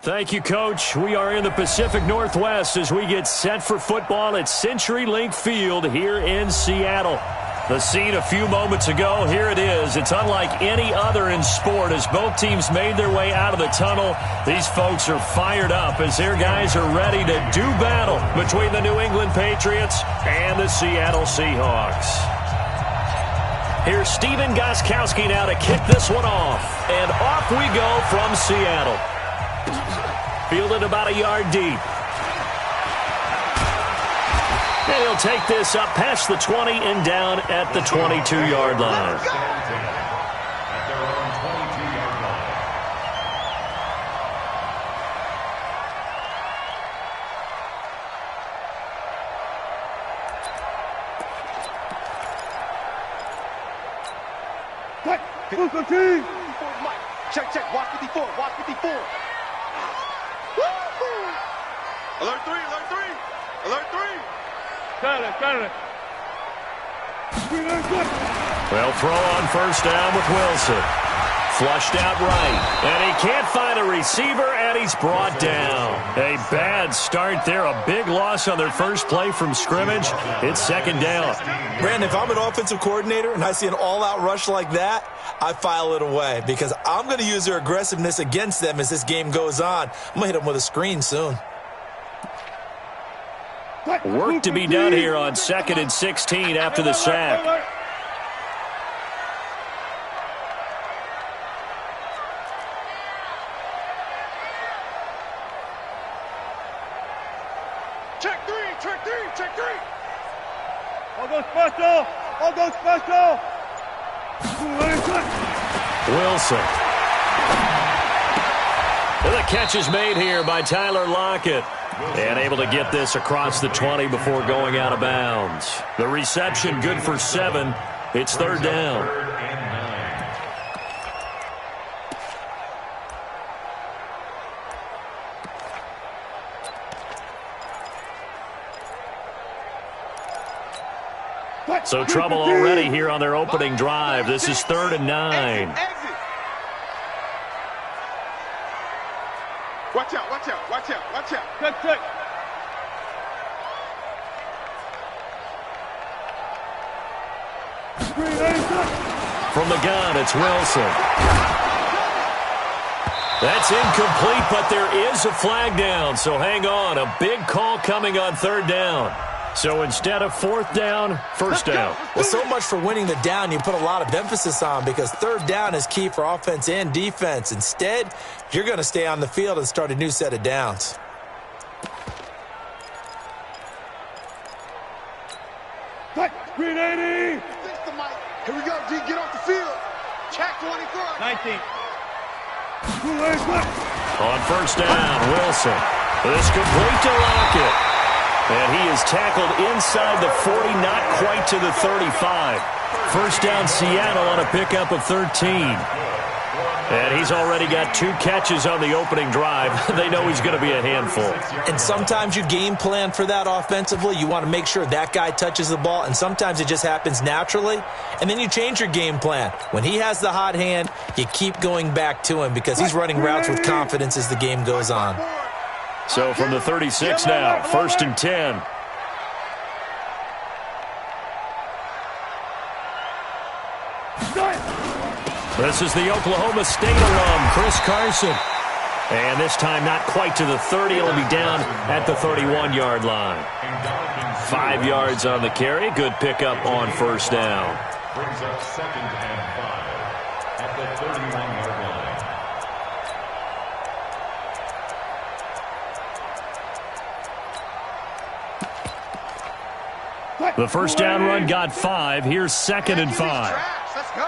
Thank you, Coach. We are in the Pacific Northwest as we get set for football at CenturyLink Field here in Seattle. The scene a few moments ago, here it is. It's unlike any other in sport as both teams made their way out of the tunnel. These folks are fired up as their guys are ready to do battle between the New England Patriots and the Seattle Seahawks. Here's Steven Gostkowski now to kick this one off. And off we go from Seattle. Fielded about a yard deep. And he'll take this up past the 20 and down at the 22-yard line. Check. Watch 54. Alert 3. Got it. Well, throw on first down with Wilson. Flushed out right. And he can't find a receiver, and he's brought down. A bad start there. A big loss on their first play from scrimmage. It's second down. Brandon, if I'm an offensive coordinator and I see an all-out rush like that, I file it away because I'm going to use their aggressiveness against them as this game goes on. I'm going to hit them with a screen soon. Work to be done here on 2nd and 16 after the sack. Check three. All go special. Wilson. And the catch is made here by Tyler Lockett. And able to get this across the 20 before going out of bounds. The reception good for 7. It's third down. So trouble already here on their opening drive. This is 3rd and 9. Watch out. Check. From the gun, it's Wilson. That's incomplete, but there is a flag down. So hang on. A big call coming on 3rd down. So instead of 4th down, 1st down. Well, so much for winning the down you put a lot of emphasis on because 3rd down is key for offense and defense. Instead, you're going to stay on the field and start a new set of downs. Green 80. Here we go, D. Get off the field. Check 24. 19. On 1st down, Wilson. This complete to Lockett. And he is tackled inside the 40, not quite to the 35. 1st down, Seattle on a pickup of 13. And he's already got 2 catches on the opening drive. They know he's going to be a handful. And sometimes you game plan for that offensively. You want to make sure that guy touches the ball, and sometimes it just happens naturally. And then you change your game plan. When he has the hot hand, you keep going back to him because he's running routes with confidence as the game goes on. So from the 36 now, 1st and 10. This is the Oklahoma State alum, Chris Carson. And this time not quite to the 30. It'll be down at the 31-yard line. 5 yards on the carry. Good pickup on 1st down. Brings up 2nd and 5 at the 31-yard line. The 1st down run got 5. Here's 2nd and 5. Let's go.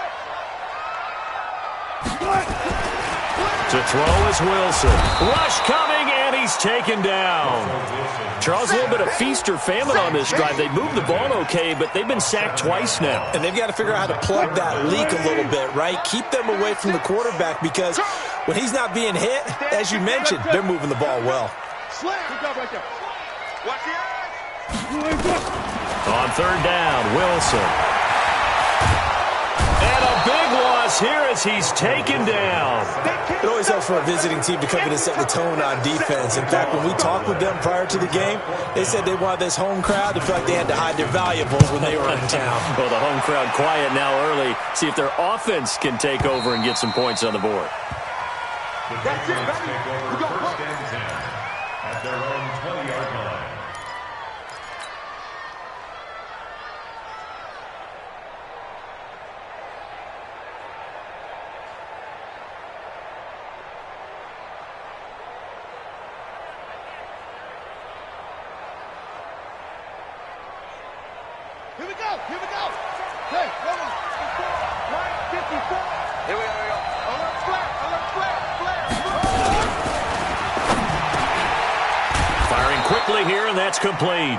To throw is Wilson. Rush coming, and he's taken down. Charles, a little bit of feast or famine on this drive. They moved the ball okay, but they've been sacked twice now. And they've got to figure out how to plug that leak a little bit, right? Keep them away from the quarterback because when he's not being hit, as you mentioned, they're moving the ball well. Good job right there. Watch the eyes. On 3rd down, Wilson. And a big loss loss here as he's taken down. It always helps for a visiting team to come in and set the tone on defense. In fact, when we talked with them prior to the game, they said they wanted this home crowd to feel like they had to hide their valuables when they were in town. Well, the home crowd quiet now early. See if their offense can take over and get some points on the board. The Patriots take over first and 10 at their own 20-yard line. Here we go. Hey, come on. Right, 54. Here we go. Alert flat. Firing quickly here, and that's complete.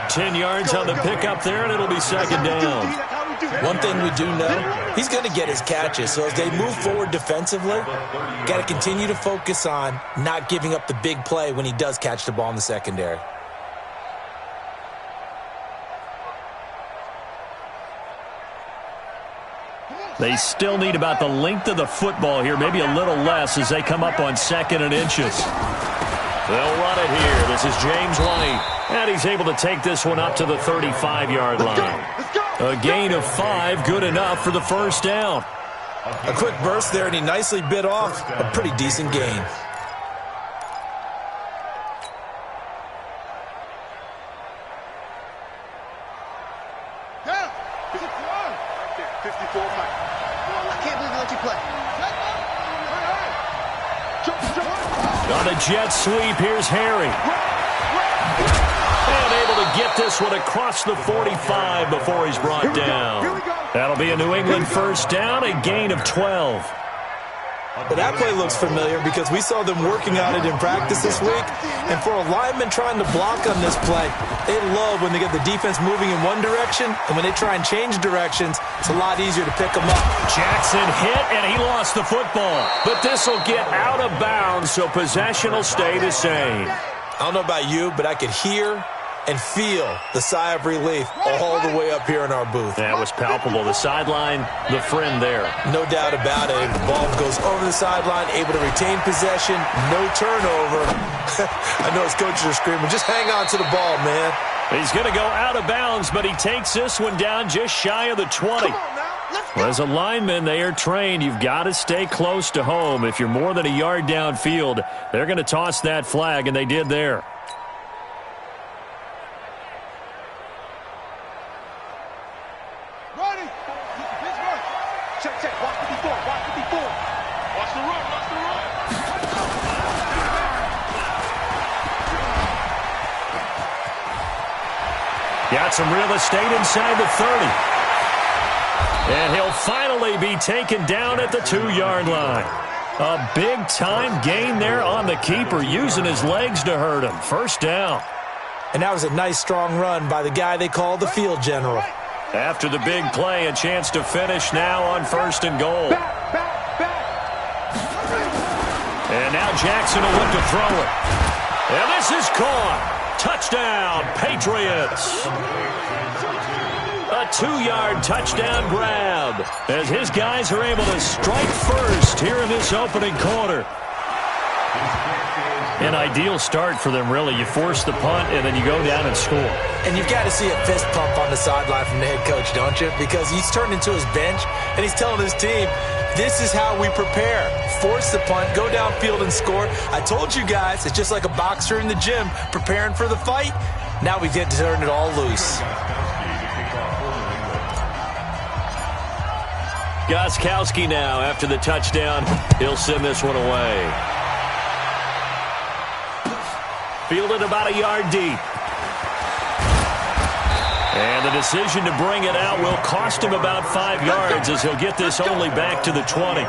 10 yards on the pickup there, and it'll be second down. One thing we do know, he's going to get his catches. So as they move forward defensively, got to continue to focus on not giving up the big play when he does catch the ball in the secondary. They still need about the length of the football here, maybe a little less as they come up on 2nd and inches. They'll run it here. This is James White, and he's able to take this one up to the 35-yard line. A gain of 5, good enough for the first down. A quick burst there, and he nicely bit off a pretty decent gain. Yeah, 54. I can't believe they let you play. On a jet sweep, here's Harry. And able to get this one across the 45 before he's brought down. That'll be a New England first down, a gain of 12. But that play looks familiar because we saw them working on it in practice this week. And for a lineman trying to block on this play, they love when they get the defense moving in one direction. And when they try and change directions, it's a lot easier to pick them up. Jackson hit, and he lost the football. But this will get out of bounds, so possession will stay the same. I don't know about you, but I could hear and feel the sigh of relief all the way up here in our booth. That was palpable. The sideline, the friend there. No doubt about it. The ball goes over the sideline, able to retain possession, no turnover. I know his coaches are screaming, just hang on to the ball, man. He's going to go out of bounds, but he takes this one down just shy of the 20. Well, as a lineman, they are trained. You've got to stay close to home. If you're more than a yard downfield, they're going to toss that flag, and they did there. Got some real estate inside the 30. And he'll finally be taken down at the 2-yard line. A big-time gain there on the keeper, using his legs to hurt him. First down. And that was a nice, strong run by the guy they call the field general. After the big play, a chance to finish now on 1st and goal. And now Jackson will look to throw it. And this is caught. Touchdown, Patriots. A 2-yard touchdown grab as his guys are able to strike first here in this opening quarter. An ideal start for them, really. You force the punt, and then you go down and score. And you've got to see a fist pump on the sideline from the head coach, don't you? Because he's turned into his bench, and he's telling his team, this is how we prepare. Force the punt, go downfield and score. I told you guys, it's just like a boxer in the gym preparing for the fight. Now we get to turn it all loose. Gostkowski now, after the touchdown, he'll send this one away. Fielded about a yard deep. And the decision to bring it out will cost him about 5 yards as he'll get this only back to the 20.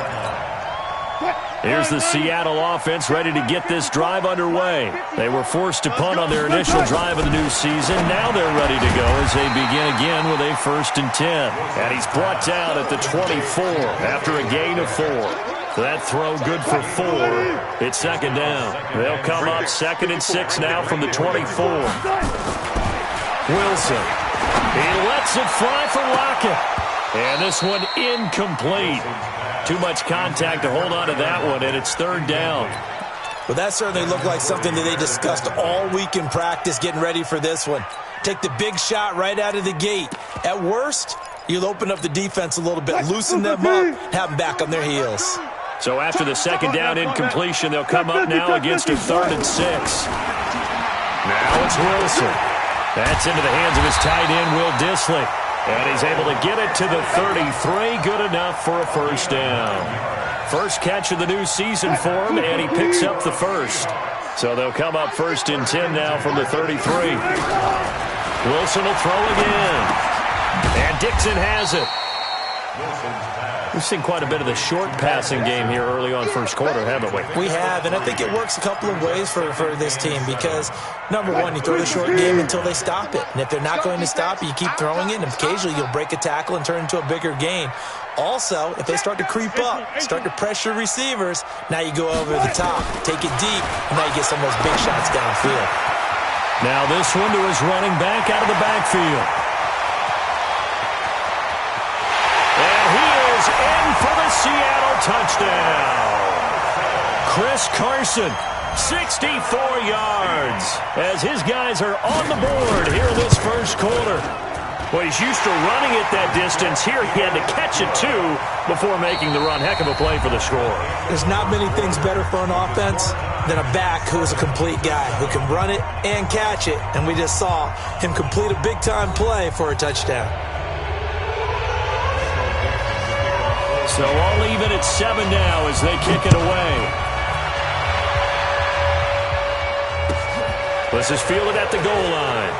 Here's the Seattle offense ready to get this drive underway. They were forced to punt on their initial drive of the new season. Now they're ready to go as they begin again with a 1st and 10. And he's brought down at the 24 after a gain of 4. That throw good for 4. It's 2nd down. They'll come up 2nd and 6 now from the 24. Wilson. He lets it fly for Lockett. And this one incomplete. Too much contact to hold on to that one, and it's third down. Well, that certainly looked like something that they discussed all week in practice getting ready for this one. Take the big shot right out of the gate. At worst, you'll open up the defense a little bit, loosen them up, have them back on their heels. So after the second down incompletion, they'll come up now against a 3rd and 6. Now it's Wilson. That's into the hands of his tight end, Will Dissly. And he's able to get it to the 33. Good enough for a first down. First catch of the new season for him, and he picks up the first. So they'll come up 1st and 10 now from the 33. Wilson will throw again. And Dixon has it. We've seen quite a bit of the short passing game here early on first quarter, haven't we? We have, and I think it works a couple of ways for this team because, number one, you throw the short game until they stop it. And if they're not going to stop it, you keep throwing it, and occasionally you'll break a tackle and turn into a bigger gain. Also, if they start to creep up, start to pressure receivers, now you go over the top, take it deep, and now you get some of those big shots downfield. Now this one to his running back out of the backfield. And he is in for the Seattle touchdown. Chris Carson, 64 yards, as his guys are on the board here in this first quarter. Well, he's used to running it that distance. Here he had to catch it, too, before making the run. Heck of a play for the score. There's not many things better for an offense than a back who is a complete guy, who can run it and catch it. And we just saw him complete a big-time play for a touchdown. So all even at 7 now as they kick it away. This is fielded at the goal line.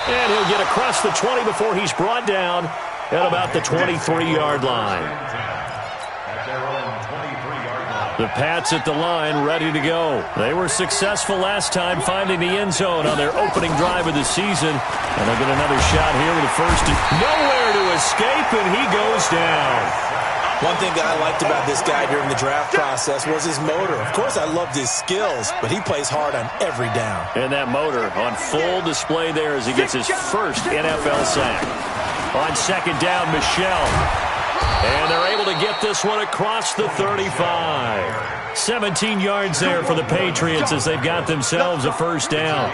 And he'll get across the 20 before he's brought down at about the 23-yard line. The Pats at the line, ready to go. They were successful last time finding the end zone on their opening drive of the season. And they'll get another shot here with a first. Nowhere to escape, and he goes down. One thing that I liked about this guy during the draft process was his motor. Of course, I loved his skills, but he plays hard on every down. And that motor on full display there as he gets his first NFL sack. On second down, Michelle. And they're able to get this one across the 35. 17 yards there for the Patriots as they've got themselves a first down.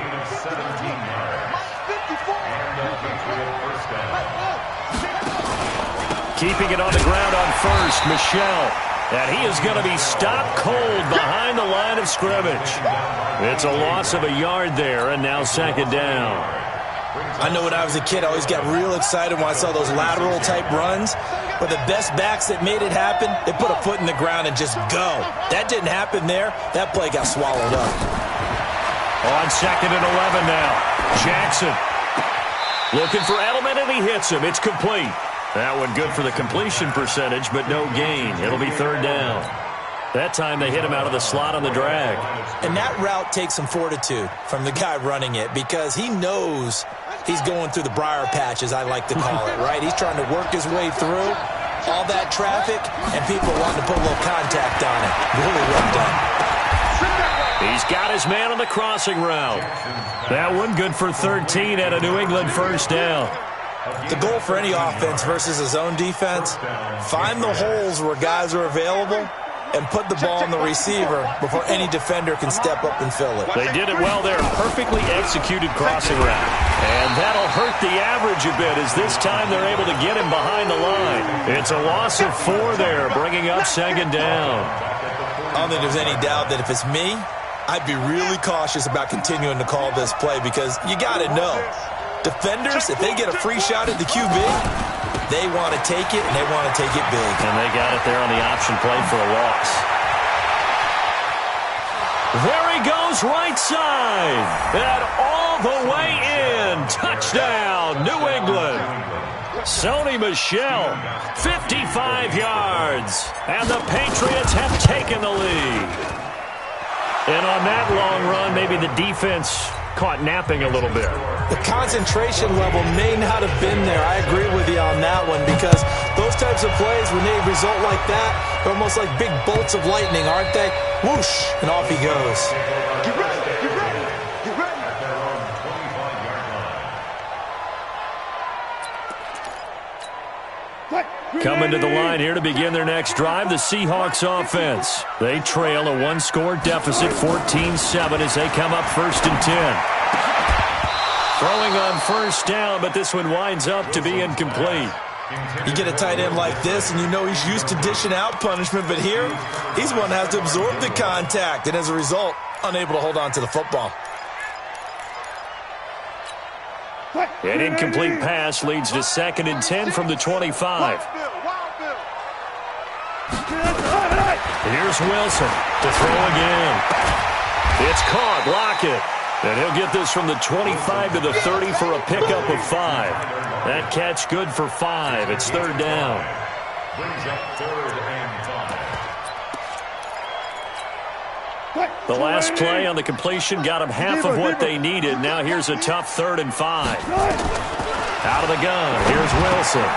Keeping it on the ground on first, Michelle. And he is going to be stopped cold behind the line of scrimmage. It's a loss of a yard there, and now second down. I know when I was a kid, I always got real excited when I saw those lateral-type runs. But the best backs that made it happen, they put a foot in the ground and just go. That didn't happen there. That play got swallowed up. On second and 11 now. Jackson looking for Edelman, and he hits him. It's complete. That one good for the completion percentage, but no gain. It'll be third down. That time they hit him out of the slot on the drag. And that route takes some fortitude from the guy running it because he knows he's going through the briar patch, as I like to call it, right? He's trying to work his way through all that traffic, and people wanting to put a little contact on it. Really well done. He's got his man on the crossing route. That one good for 13 at a New England first down. The goal for any offense versus a zone defense, find the holes where guys are available and put the ball on the receiver before any defender can step up and fill it. They did it well there. Perfectly executed crossing route. And that'll hurt the average a bit as this time they're able to get him behind the line. It's a loss of 4 there, bringing up second down. I don't think there's any doubt that if it's me, I'd be really cautious about continuing to call this play because you got to know. Defenders, if they get a free shot at the QB, they want to take it, and they want to take it big. And they got it there on the option play for a loss. There he goes right side. And all the way in. Touchdown, New England. Sony Michel, 55 yards. And the Patriots have taken the lead. And on that long run, maybe the defense caught napping a little bit. The concentration level may not have been there. I agree with you on that one because those types of plays, when they result like that, they're almost like big bolts of lightning, aren't they? Whoosh, and off he goes. Get ready, get ready, get ready. coming to the line here to begin their next drive, the Seahawks offense. They trail a one-score deficit, 14-7, as they come up 1st and 10. Throwing on 1st down, but this one winds up to be incomplete. You get a tight end like this, and you know he's used to dishing out punishment, but here, he's one that has to absorb the contact, and as a result, unable to hold on to the football. An incomplete pass leads to 2nd and 10 from the 25. Here's Wilson to throw again. It's caught. Lockett. And he'll get this from the 25 to the 30 for a pickup of 5. That catch good for 5. It's 3rd down. Brings up 3rd and 5. The last play on the completion got them half of what they needed. Now here's a tough 3rd and 5. Out of the gun. Here's Wilson.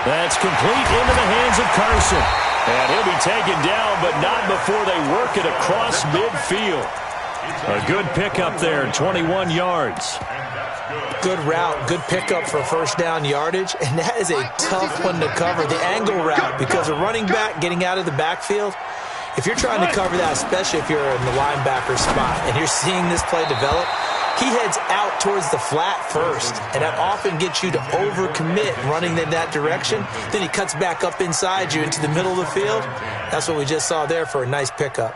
That's complete into the hands of Carson. And he'll be taken down, but not before they work it across midfield. A good pickup there, 21 yards. Good route, good pickup for 1st down yardage, and that is a tough one to cover, the angle route, because a running back getting out of the backfield, if you're trying to cover that, especially if you're in the linebacker spot, and you're seeing this play develop, he heads out towards the flat first, and that often gets you to overcommit running in that direction. Then he cuts back up inside you into the middle of the field. That's what we just saw there for a nice pickup.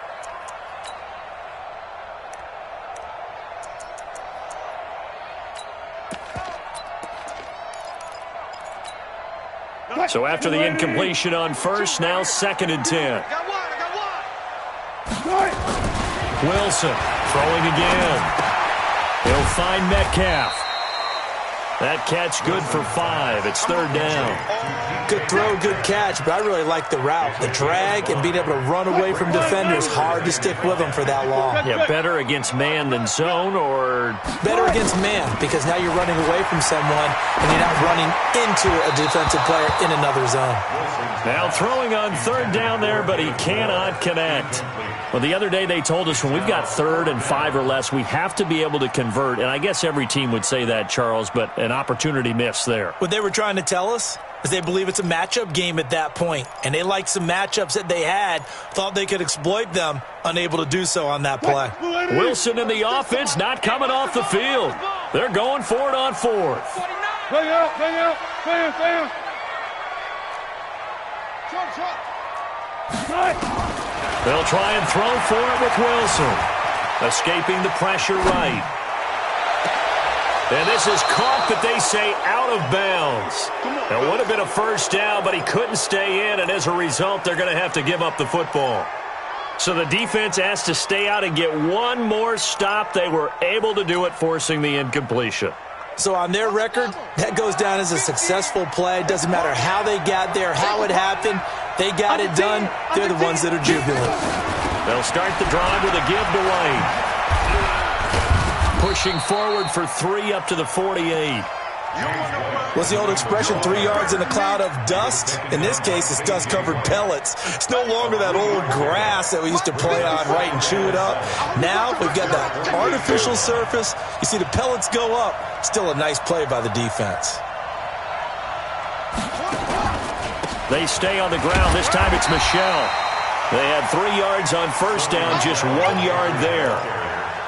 So after the incompletion on 1st, now 2nd and 10. Wilson throwing again. He'll find Metcalf. That catch good for 5. It's 3rd down. Good throw, good catch, but I really like the route. The drag and being able to run away from defenders, hard to stick with them for that long. Yeah, better against man than zone, or? Better against man, because now you're running away from someone and you're not running into a defensive player in another zone. Now throwing on 3rd down there, but he cannot connect. Well, the other day they told us when we've got 3rd and 5 or less, we have to be able to convert. And I guess every team would say that, Charles, but an opportunity missed there. What they were trying to tell us is they believe it's a matchup game at that point. And they liked some matchups that they had, thought they could exploit them, unable to do so on that play. Wilson in the offense not coming off the field. They're going for it on 4th. Bring out, bring out, bring out. They'll try and throw for it with Wilson. Escaping the pressure right. And this is caught, but they say out of bounds. It would have been a 1st down, but he couldn't stay in, and as a result, they're going to have to give up the football. So the defense has to stay out and get one more stop. They were able to do it, forcing the incompletion. So on their record, that goes down as a successful play. Doesn't matter how they got there, how it happened. They got it done. They're the ones that are jubilant. They'll start the drive with a give to White. Pushing forward for 3 up to the 48. What's the old expression, 3 yards in a cloud of dust? In this case, it's dust-covered pellets. It's no longer that old grass that we used to play on, right, and chew it up. Now we've got that artificial surface. You see the pellets go up. Still a nice play by the defense. They stay on the ground. This time it's Michelle. They had 3 yards on 1st down, just 1 yard there.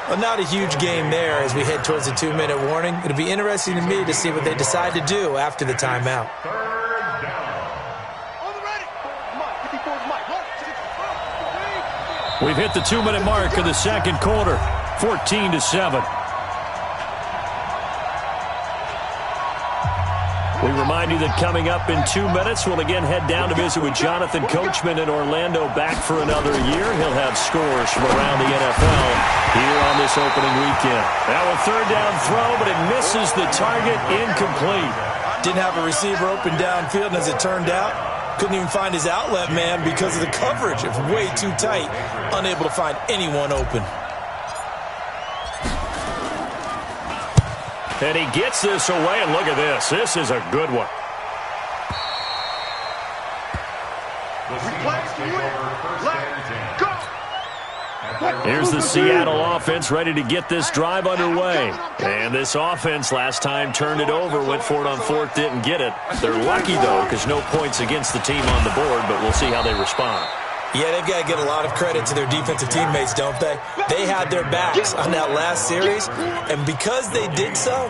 Well, not a huge game there as we head towards the 2-minute warning. It'll be interesting to me to see what they decide to do after the timeout. 3rd down. We've hit the 2-minute mark of the 2nd quarter, 14-7. We remind you that coming up in 2 minutes, we'll again head down to visit with Jonathan Coachman in Orlando, back for another year. He'll have scores from around the NFL here on this opening weekend. Now a 3rd down throw, but it misses the target, incomplete. Didn't have a receiver open downfield, and as it turned out, couldn't even find his outlet man because of the coverage. It was way too tight, unable to find anyone open. And he gets this away, and look at this. This is a good one. The Seahawks take over 1st and 10. Go! At Here's the Seattle offense ready to get this drive underway. And this offense last time turned it over, went for it on fourth, didn't get it. They're lucky, though, because no points against the team on the board, but we'll see how they respond. Yeah, they've got to give a lot of credit to their defensive teammates, don't they? They had their backs on that last series, and because they did so,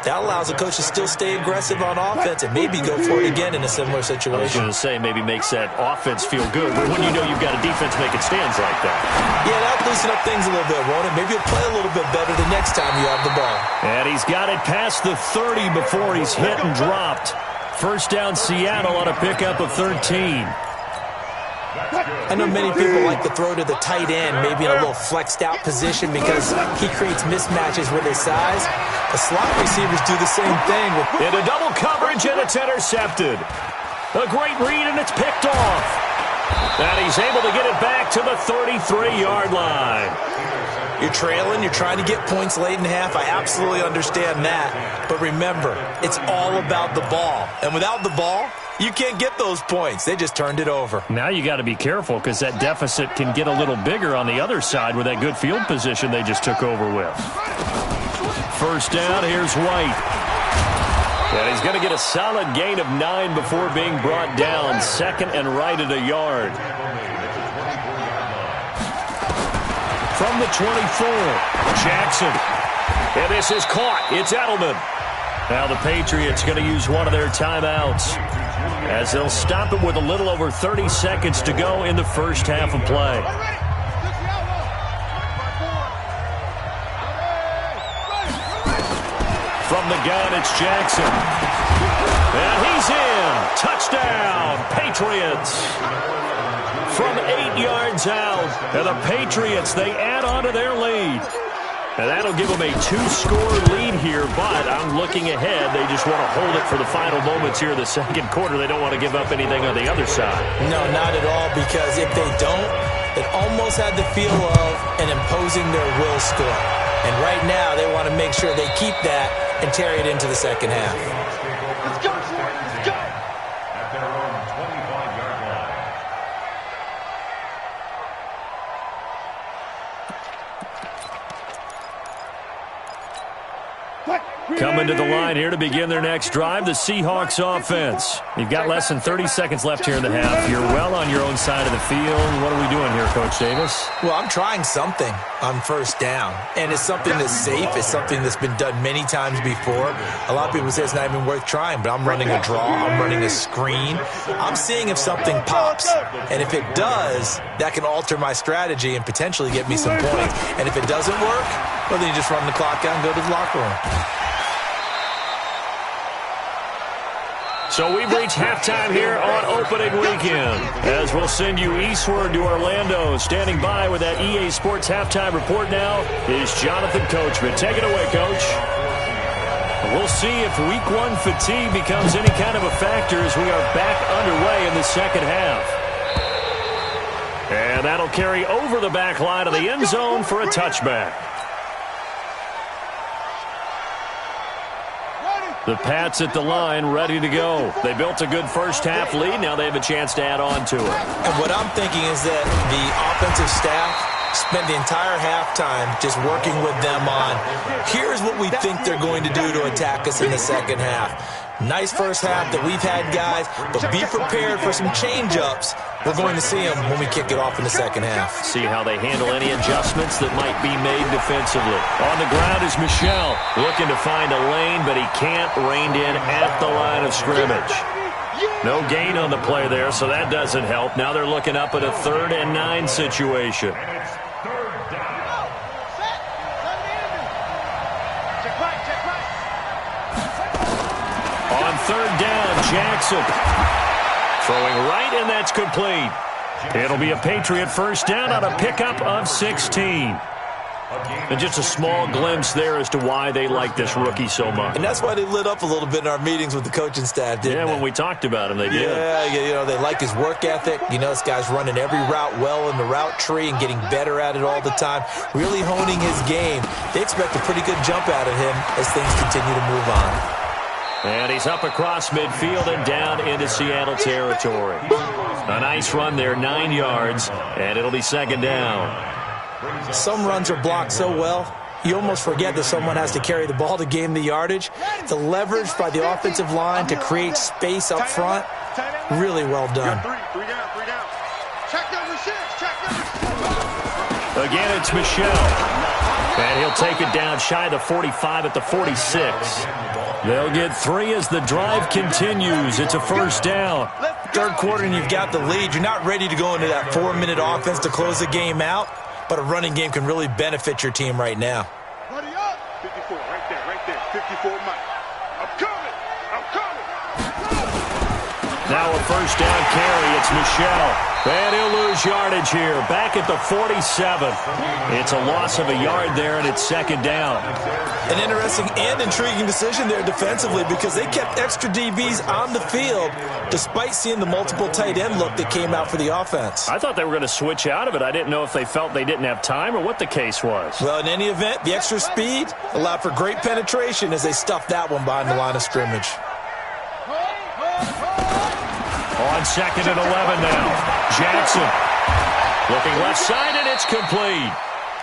that allows the coach to still stay aggressive on offense and maybe go for it again in a similar situation. I was going to say maybe makes that offense feel good when you know you've got a defense making stands like that. Yeah, that'll loosen up things a little bit, won't it? Maybe you'll play a little bit better the next time you have the ball. And he's got it past the 30 before he's hit and dropped. First down Seattle on a pickup of 13. I know many people like to throw to the tight end, maybe in a little flexed out position because he creates mismatches with his size. The slot receivers do the same thing. Into double coverage, and it's intercepted. A great read, and it's picked off. And he's able to get it back to the 33-yard line. You're trailing, you're trying to get points late in half. I absolutely understand that. But remember, it's all about the ball. And without the ball, you can't get those points. They just turned it over. Now you got to be careful because that deficit can get a little bigger on the other side with that good field position they just took over with. First down, here's White. And he's going to get a solid gain of 9 before being brought down. Second and right at a yard. From the 24, Jackson. And this is caught. It's Edelman. Now the Patriots going to use one of their timeouts as they'll stop it with a little over 30 seconds to go in the first half of play. From the gun, it's Jackson. And he's in. Touchdown, Patriots. From 8 yards out. And the Patriots, they add on to their lead. And that'll give them a 2-score lead here, but I'm looking ahead. They just want to hold it for the final moments here in the second quarter. They don't want to give up anything on the other side. No, not at all, because if they don't, it almost had the feel of an imposing their will score. And right now, they want to make sure they keep that and carry it into the second half. Let's go, let's go. At their own 25-yard line. Coming to the line here to begin their next drive, the Seahawks offense. You've got less than 30 seconds left here in the half. You're well on your own side of the field. What are we doing here, Coach Davis? Well, I'm trying something on first down, and it's something that's safe. It's something that's been done many times before. A lot of people say it's not even worth trying, but I'm running a draw. I'm running a screen. I'm seeing if something pops, and if it does, that can alter my strategy and potentially get me some points. And if it doesn't work, well, then you just run the clock out and go to the locker room. So we've reached halftime here on opening weekend. As we'll send you eastward to Orlando. Standing by with that EA Sports halftime report now is Jonathan Coachman. Take it away, Coach. We'll see if week 1 fatigue becomes any kind of a factor as we are back underway in the second half. And that'll carry over the back line of the end zone for a touchback. The Pats at the line, ready to go. They built a good first half lead. Now they have a chance to add on to it. And what I'm thinking is that the offensive staff spent the entire halftime just working with them on, here's what we think they're going to do to attack us in the second half. Nice first half that we've had, guys, but be prepared for some change-ups. We're going to see them when we kick it off in the second half. See how they handle any adjustments that might be made defensively. On the ground is Michel, looking to find a lane, but he can't, reined in at the line of scrimmage. No gain on the play there, so that doesn't help. Now they're looking up at a 3rd and 9 situation. On 3rd down, Jackson. Throwing right, and that's complete. It'll be a Patriot first down on a pickup of 16. And just a small glimpse there as to why they like this rookie so much. And that's why they lit up a little bit in our meetings with the coaching staff, didn't they? Yeah, when we talked about him, they did. Yeah, you know, they like his work ethic. You know, this guy's running every route well in the route tree and getting better at it all the time, really honing his game. They expect a pretty good jump out of him as things continue to move on. And he's up across midfield and down into Seattle territory. A nice run there, 9 yards, and it'll be second down. Some runs are blocked so well, you almost forget that someone has to carry the ball to gain the yardage. The leverage by the offensive line to create space up front, really well done. Three down. Check number 6. Again, it's Michelle. And he'll take it down shy of the 45 at the 46. They'll get 3 as the drive continues. It's a first down. Third quarter and you've got the lead. You're not ready to go into that 4-minute offense to close the game out, but a running game can really benefit your team right now. 54, right there. 54 Mike. I'm coming. Now a first down carry. It's Michelle. And he'll lose yardage here. Back at the 47. It's a loss of a yard there, and it's second down. An interesting and intriguing decision there defensively because they kept extra DBs on the field despite seeing the multiple tight end look that came out for the offense. I thought they were going to switch out of it. I didn't know if they felt they didn't have time or what the case was. Well, in any event, the extra speed allowed for great penetration as they stuffed that one behind the line of scrimmage. On second and 11 now. Jackson looking left side, and it's complete.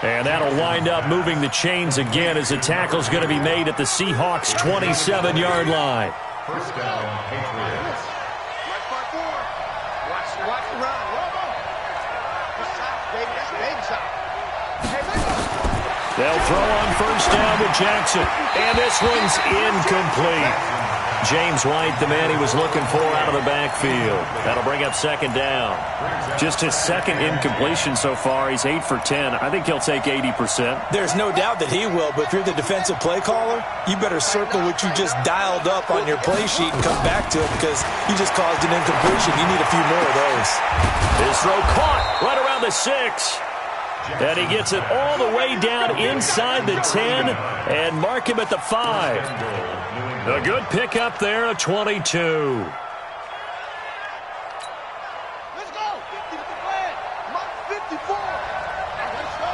And that'll wind up moving the chains again as the tackle's going to be made at the Seahawks' 27-yard line. First down, Patriots. Watch the run. They'll throw on first down to Jackson. And this one's incomplete. James White, the man he was looking for out of the backfield. That'll bring up second down. Just his second incompletion so far. He's 8 for 10. I think he'll take 80%. There's no doubt that he will, but if you're the defensive play caller, you better circle what you just dialed up on your play sheet and come back to it because you just caused an incompletion. You need a few more of those. His throw caught right around the 6. And he gets it all the way down inside the 10 and mark him at the 5. A good pickup there, a 22. Let's go. 50 54. Let's go.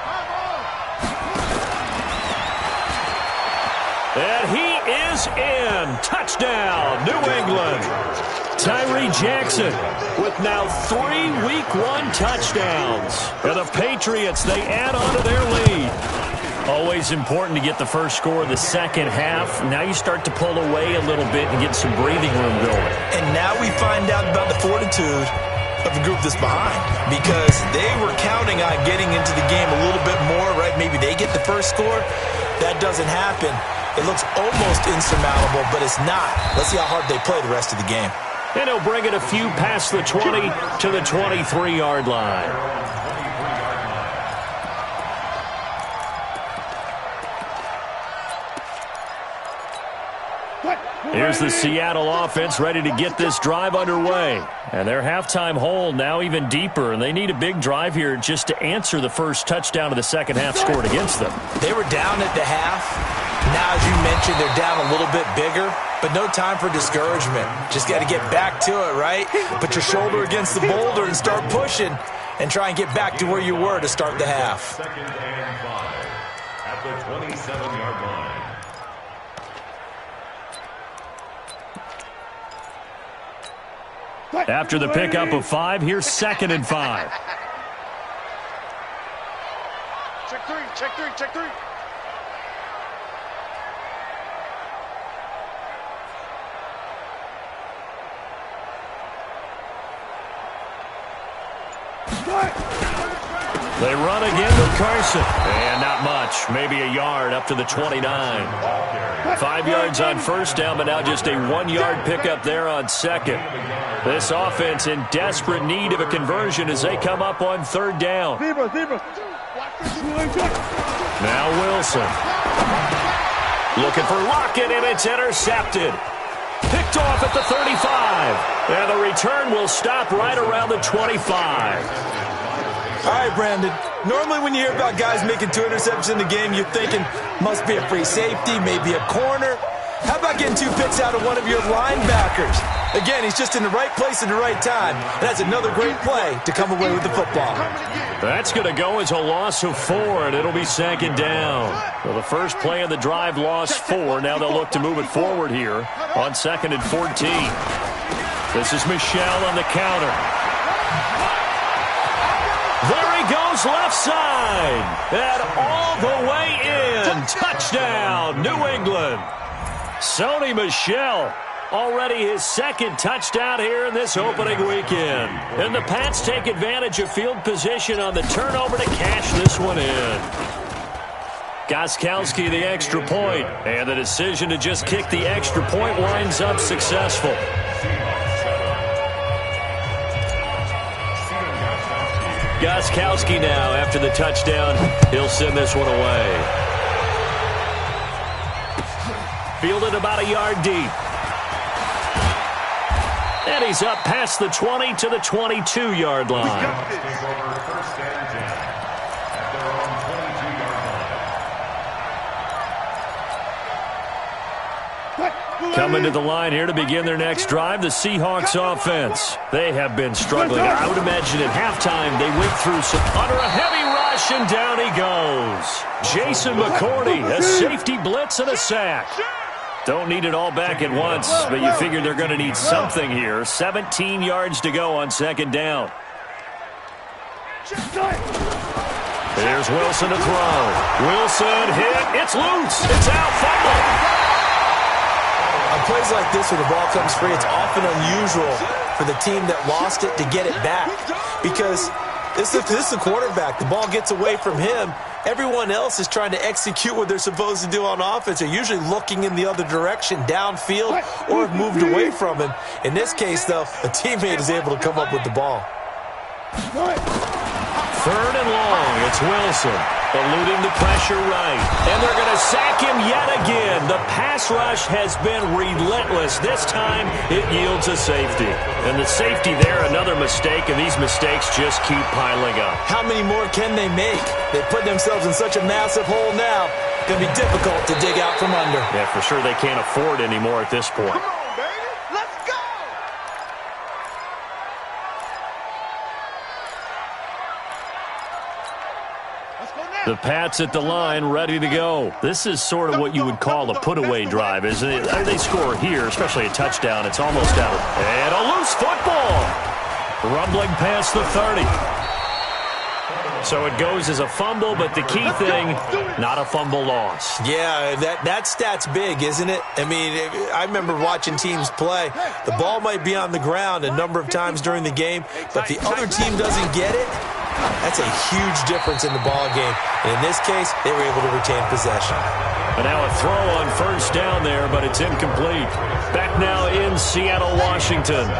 Come on. And he is in. Touchdown, New England. Tyree Jackson with now 3 Week 1 touchdowns. And the Patriots, they add on to their lead. Always important to get the first score of the second half. Now you start to pull away a little bit and get some breathing room going. And now we find out about the fortitude of the group that's behind because they were counting on getting into the game a little bit more, right? Maybe they get the first score. That doesn't happen. It looks almost insurmountable, but it's not. Let's see how hard they play the rest of the game. And he'll bring it a few past the 20 to the 23-yard line. Here's the Seattle offense ready to get this drive underway. And their halftime hole now even deeper, and they need a big drive here just to answer the first touchdown of the second half scored against them. They were down at the half. Now, as you mentioned, they're down a little bit bigger, but no time for discouragement. Just got to get back to it, right? Put your shoulder against the boulder and start pushing and try and get back to where you were to start the half. Second and 5 at the 27-yard line. After the pickup of 5, here's second and 5. Check three. They run again with Carson. And not much. Maybe a yard up to the 29. 5 yards on first down, but now just a 1-yard pickup there on second. This offense in desperate need of a conversion as they come up on third down. Now Wilson. Looking for Lockett, and it's intercepted. Picked off at the 35. And the return will stop right around the 25. All right, Brandon. Normally when you hear about guys making 2 interceptions in the game, you're thinking must be a free safety, maybe a corner. How about getting 2 picks out of one of your linebackers? Again, he's just in the right place at the right time. And that's another great play to come away with the football. That's going to go as a loss of 4, and it'll be second down. Well, the first play of the drive lost 4. Now they'll look to move it forward here on second and 14. This is Michelle on the counter. There he goes goes left side. And all the way in. Touchdown, New England. Sony Michel, already his second touchdown here in this opening weekend. And the Pats take advantage of field position on the turnover to cash this one in. Gostkowski the extra point, and the decision to just kick the extra point winds up successful. Gostkowski now, after the touchdown, he'll send this one away. Fielded about a yard deep. And he's up past the 20 to the 22-yard line. Coming to the line here to begin their next drive, the Seahawks offense. They have been struggling. I would imagine at halftime they went through some under a heavy rush, and down he goes. Jason McCourty, a safety blitz and a sack. Don't need it all back at once, but you figure they're going to need something here. 17 yards to go on second down. There's Wilson to throw. Wilson hit. It's loose. It's out. Fumble. On plays like this where the ball comes free, it's often unusual for the team that lost it to get it back, because this is the quarterback. The ball gets away from him. Everyone else is trying to execute what they're supposed to do on offense. They're usually looking in the other direction, downfield, or have moved away from him. In this case, though, a teammate is able to come up with the ball. Third and long. It's Wilson. Eluding the pressure right. And they're going to sack him yet again. The pass rush has been relentless. This time it yields a safety. And the safety there, another mistake, and these mistakes just keep piling up. How many more can they make? They put themselves in such a massive hole now. It's going to be difficult to dig out from under. Yeah, for sure they can't afford anymore at this point. Come on, baby. Let's go. The Pats at the line, ready to go. This is sort of what you would call a put-away drive, isn't it? They score here, especially a touchdown. It's almost out. And a loose football. Rumbling past the 30. So it goes as a fumble, but the key thing, not a fumble loss. Yeah, that stat's big, isn't it? I mean, I remember watching teams play. The ball might be on the ground a number of times during the game, but if the other team doesn't get it, that's a huge difference in the ball game. And in this case, they were able to retain possession. And now a throw on first down there, but it's incomplete. Back now in Seattle, Washington.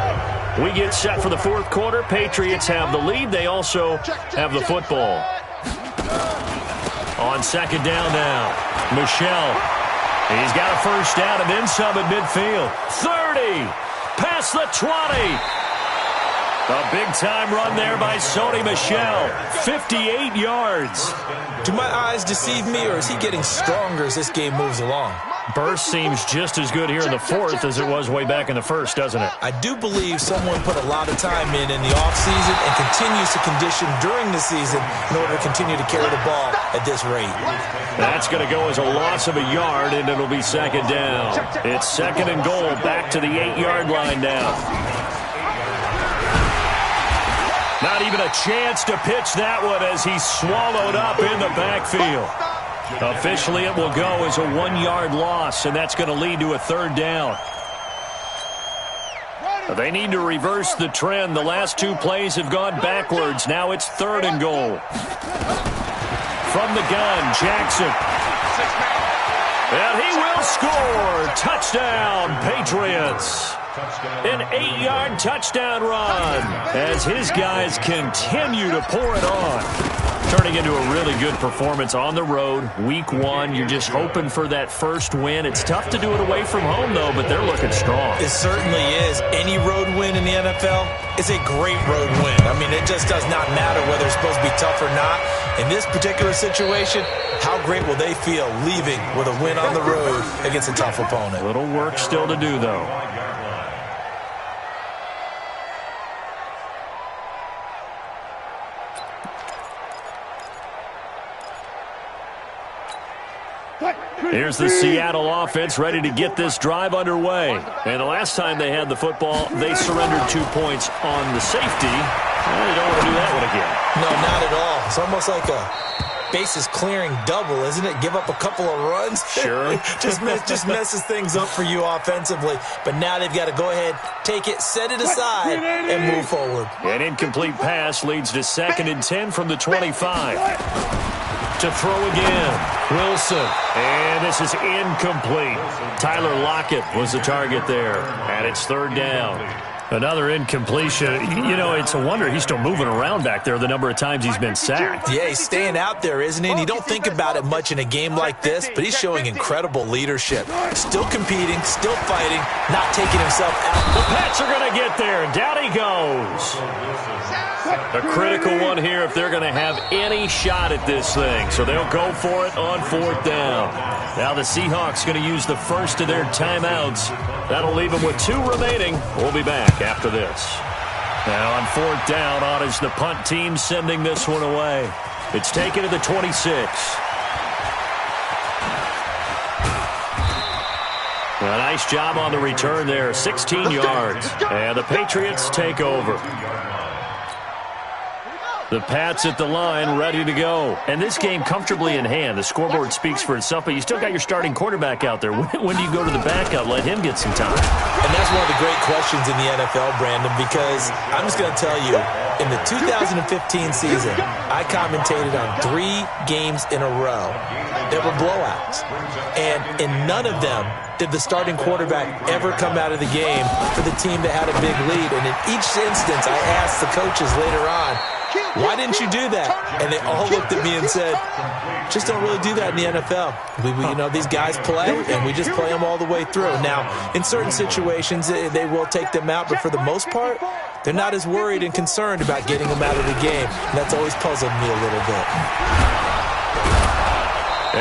We get set for the fourth quarter. Patriots have the lead. They also have the football. On second down now, Michel. He's got a first down and then some at midfield. 30, past the 20. A big-time run there by Sony Michel. 58 yards. Do my eyes deceive me, or is he getting stronger as this game moves along? Burst seems just as good here in the fourth as it was way back in the first, doesn't it? I do believe someone put a lot of time in the offseason and continues to condition during the season in order to continue to carry the ball at this rate. That's going to go as a loss of a yard, and it'll be second down. It's second and goal, back to the 8-yard line now. Not even a chance to pitch that one as he's swallowed up in the backfield. Officially, it will go as a 1-yard loss, and that's going to lead to a third down. They need to reverse the trend. The last two plays have gone backwards. Now it's third and goal. From the gun, Jackson. And he will score. Touchdown, Patriots. An 8-yard touchdown run as his guys continue to pour it on. Turning into a really good performance on the road. Week 1, you're just hoping for that first win. It's tough to do it away from home, though, but they're looking strong. It certainly is. Any road win in the NFL is a great road win. I mean, it just does not matter whether it's supposed to be tough or not. In this particular situation, how great will they feel leaving with a win on the road against a tough opponent? A little work still to do, though. Here's the Seattle offense ready to get this drive underway. And the last time they had the football, they surrendered 2 points on the safety. Well, you don't want to do that one again. No, not at all. It's almost like a bases clearing double, isn't it? Give up a couple of runs. Sure. just messes things up for you offensively. But now they've got to go ahead, take it, set it aside, and move forward. An incomplete pass leads to 2nd and 10 from the 25. To throw again, Wilson. And this is incomplete. Tyler Lockett was the target there. And it's 3rd down. Another incompletion. You know, it's a wonder he's still moving around back there the number of times he's been sacked. Yeah, he's staying out there, isn't he? And you don't think about it much in a game like this, but he's showing incredible leadership. Still competing, still fighting, not taking himself out. The Pats are going to get there. Down he goes. A critical one here if they're going to have any shot at this thing. So they'll go for it on 4th down. Now the Seahawks going to use the first of their timeouts. That'll leave them with 2 remaining. We'll be back after this. Now on 4th down, on is the punt team sending this one away. It's taken to the 26. A nice job on the return there, 16 yards. And the Patriots take over. The Pats at the line, ready to go. And this game comfortably in hand. The scoreboard speaks for itself, but you still got your starting quarterback out there. When do you go to the backup? Let him get some time. And that's one of the great questions in the NFL, Brandon, because I'm just going to tell you, in the 2015 season, I commentated on 3 games in a row that were blowouts. And in none of them did the starting quarterback ever come out of the game for the team that had a big lead. And in each instance, I asked the coaches later on, why didn't you do that? And they all looked at me and said, just don't really do that in the NFL. You know, these guys play, and we just play them all the way through. Now, in certain situations, they will take them out, but for the most part, they're not as worried and concerned about getting them out of the game. And that's always puzzled me a little bit.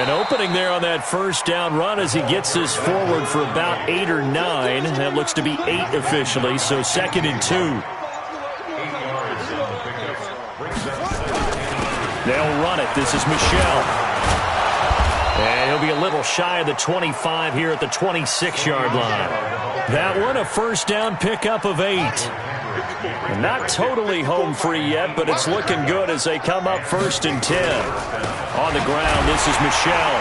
An opening there on that 1st down run as he gets this forward for about 8 or 9. That looks to be 8 officially, so 2nd and 2. They'll run it. This is Michel. And he'll be a little shy of the 25 here at the 26-yard line. That one, a 1st down pickup of 8. Not totally home free yet, but it's looking good as they come up 1st and 10. On the ground, this is Michel.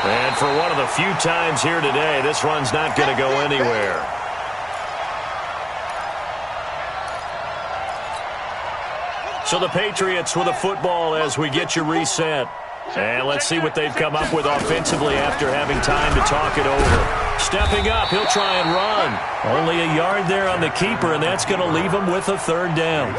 And for one of the few times here today, this run's not going to go anywhere. So the Patriots with a football as we get you reset. And let's see what they've come up with offensively after having time to talk it over. Stepping up, he'll try and run. Only a yard there on the keeper, and that's going to leave him with a 3rd down.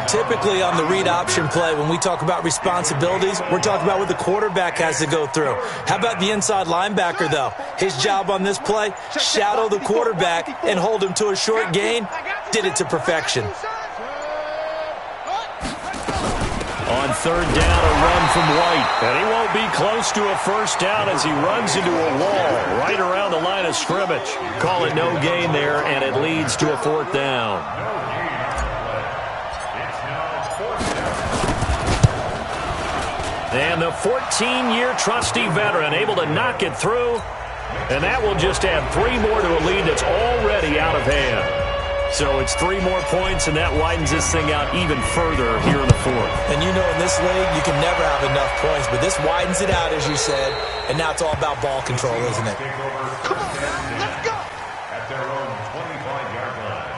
Typically on the read option play, when we talk about responsibilities, we're talking about what the quarterback has to go through. How about the inside linebacker, though? His job on this play, shadow the quarterback and hold him to a short gain. Did it to perfection. On 3rd down, a run from White. And he won't be close to a 1st down as he runs into a wall right around the line of scrimmage. Call it no gain there, and it leads to a 4th down. And the 14-year trusty veteran able to knock it through. And that will just add 3 more to a lead that's already out of hand. So it's 3 more points, and that widens this thing out even further here in the 4th. And you know, in this league, you can never have enough points, but this widens it out, as you said, and now it's all about ball control, isn't it? Come on, let's go! At their own 25-yard line.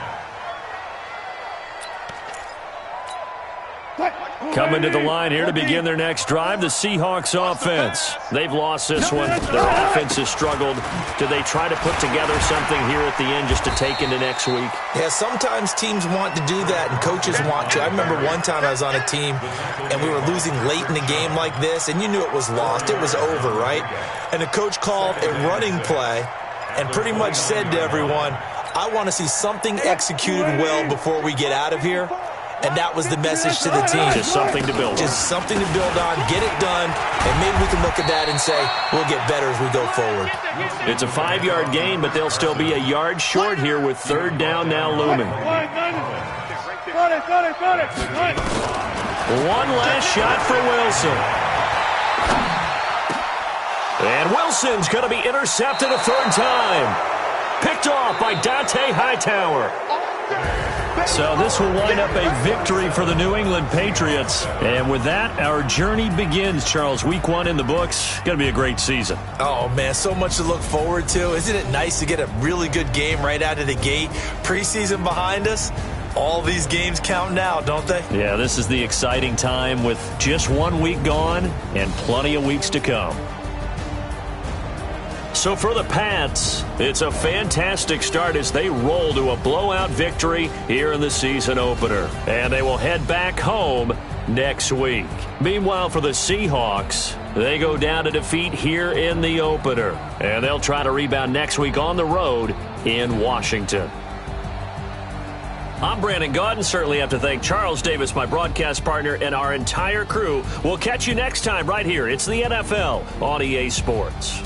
Coming to the line here to begin their next drive, the Seahawks offense. They've lost this one. Their offense has struggled. Do they try to put together something here at the end just to take into next week? Yeah, sometimes teams want to do that and coaches want to. I remember one time I was on a team and we were losing late in the game like this, and you knew it was lost. It was over, right? And the coach called a running play and pretty much said to everyone, I want to see something executed well before we get out of here. And that was the message to the team. Just something to build on. Just something to build on, get it done, and maybe we can look at that and say, we'll get better as we go forward. It's a 5-yard gain, but they'll still be a yard short here with 3rd down now looming. One last shot for Wilson. And Wilson's going to be intercepted a 3rd time. Picked off by Dante Hightower. So this will wind up a victory for the New England Patriots. And with that, our journey begins, Charles. Week 1 in the books. Going to be a great season. Oh, man, so much to look forward to. Isn't it nice to get a really good game right out of the gate? Preseason behind us. All these games count now, don't they? Yeah, this is the exciting time with just 1 week gone and plenty of weeks to come. So for the Pats, it's a fantastic start as they roll to a blowout victory here in the season opener. And they will head back home next week. Meanwhile, for the Seahawks, they go down to defeat here in the opener. And they'll try to rebound next week on the road in Washington. I'm Brandon Gaudin. Certainly have to thank Charles Davis, my broadcast partner, and our entire crew. We'll catch you next time right here. It's the NFL on EA Sports.